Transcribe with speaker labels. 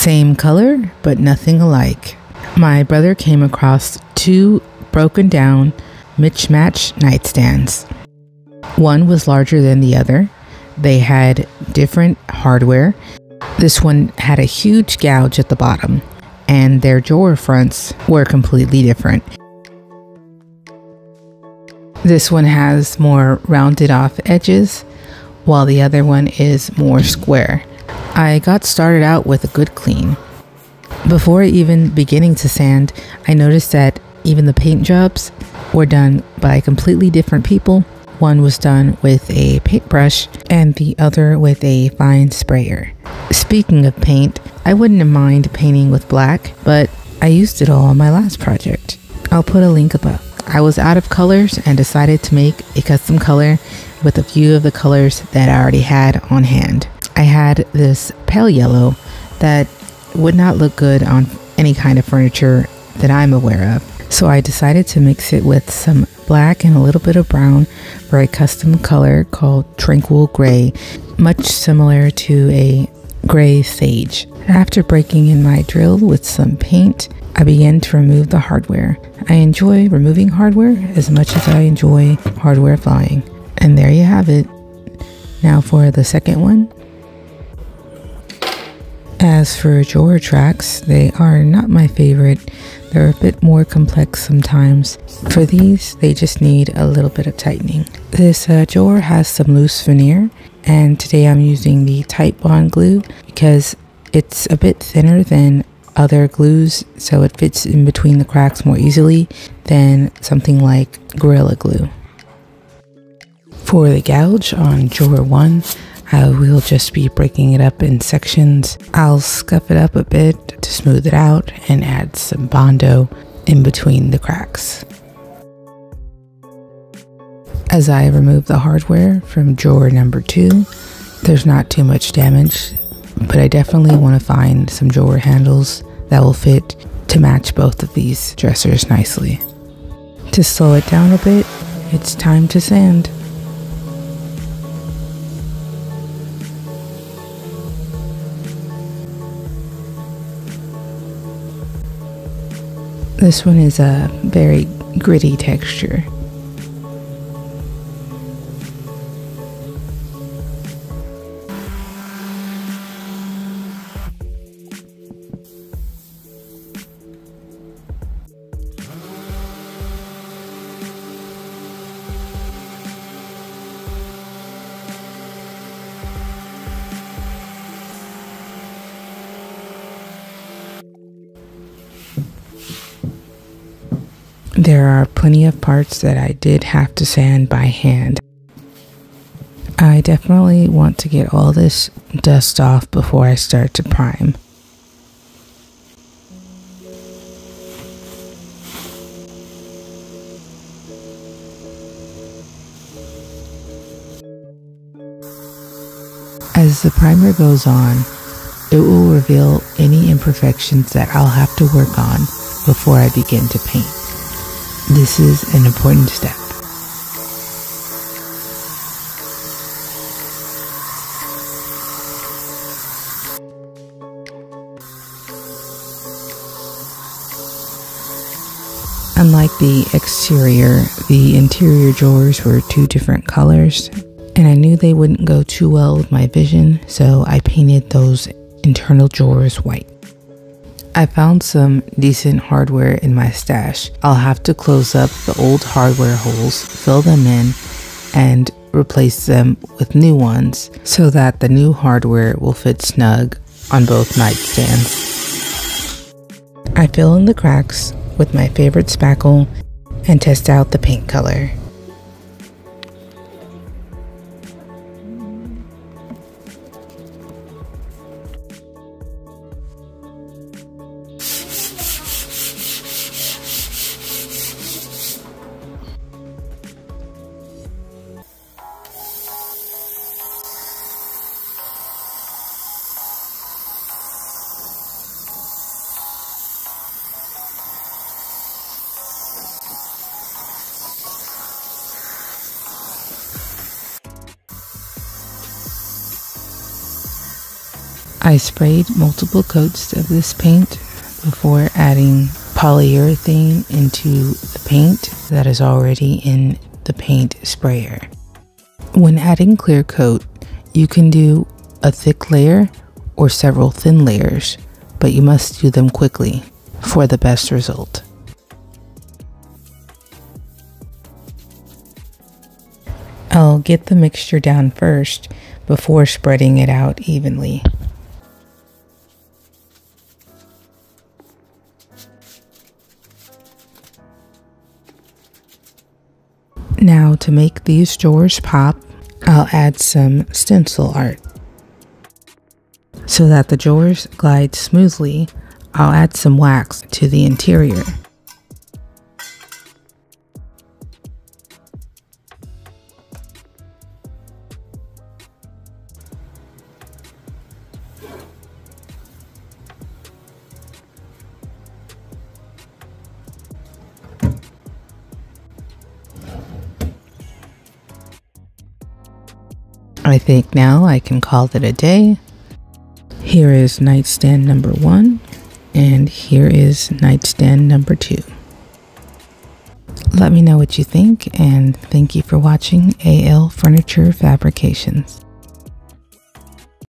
Speaker 1: Same color, but nothing alike. My brother came across two broken down mismatched nightstands. One was larger than the other. They had different hardware. This one had a huge gouge at the bottom, and their drawer fronts were completely different. This one has more rounded off edges, while the other one is more square. I got started out with a good clean. Before even beginning to sand, I noticed that even the paint jobs were done by completely different people. One was done with a paintbrush and the other with a fine sprayer. Speaking of paint, I wouldn't mind painting with black, but I used it all on my last project. I'll put a link above. I was out of colors and decided to make a custom color with a few of the colors that I already had on hand. I had this pale yellow that would not look good on any kind of furniture that I'm aware of. So I decided to mix it with some black and a little bit of brown for a custom color called Tranquil Gray, much similar to a gray sage. After breaking in my drill with some paint, I began to remove the hardware. I enjoy removing hardware as much as I enjoy hardware flying. And there you have it. Now for the second one. As for drawer tracks, they are not my favorite. They're a bit more complex sometimes. For these, they just need a little bit of tightening. This drawer has some loose veneer, and today I'm using the Tight Bond glue because it's a bit thinner than other glues, so it fits in between the cracks more easily than something like Gorilla Glue. For the gouge on drawer 1, I will just be breaking it up in sections. I'll scuff it up a bit to smooth it out and add some Bondo in between the cracks. As I remove the hardware from drawer number 2, there's not too much damage, but I definitely want to find some drawer handles that will fit to match both of these dressers nicely. To slow it down a bit, it's time to sand. This one is a very gritty texture. There are plenty of parts that I did have to sand by hand. I definitely want to get all this dust off before I start to prime. As the primer goes on, it will reveal any imperfections that I'll have to work on before I begin to paint. This is an important step. Unlike the exterior, the interior drawers were two different colors, and I knew they wouldn't go too well with my vision, so I painted those internal drawers white. I found some decent hardware in my stash. I'll have to close up the old hardware holes, fill them in, and replace them with new ones so that the new hardware will fit snug on both nightstands. I fill in the cracks with my favorite spackle and test out the paint color. I sprayed multiple coats of this paint before adding polyurethane into the paint that is already in the paint sprayer. When adding clear coat, you can do a thick layer or several thin layers, but you must do them quickly for the best result. I'll get the mixture down first before spreading it out evenly. Now to make these drawers pop, I'll add some stencil art. So that the drawers glide smoothly, I'll add some wax to the interior. I think now I can call it a day. Here is nightstand number 1, and here is nightstand number 2. Let me know what you think, and thank you for watching AL Furniture Fabrications.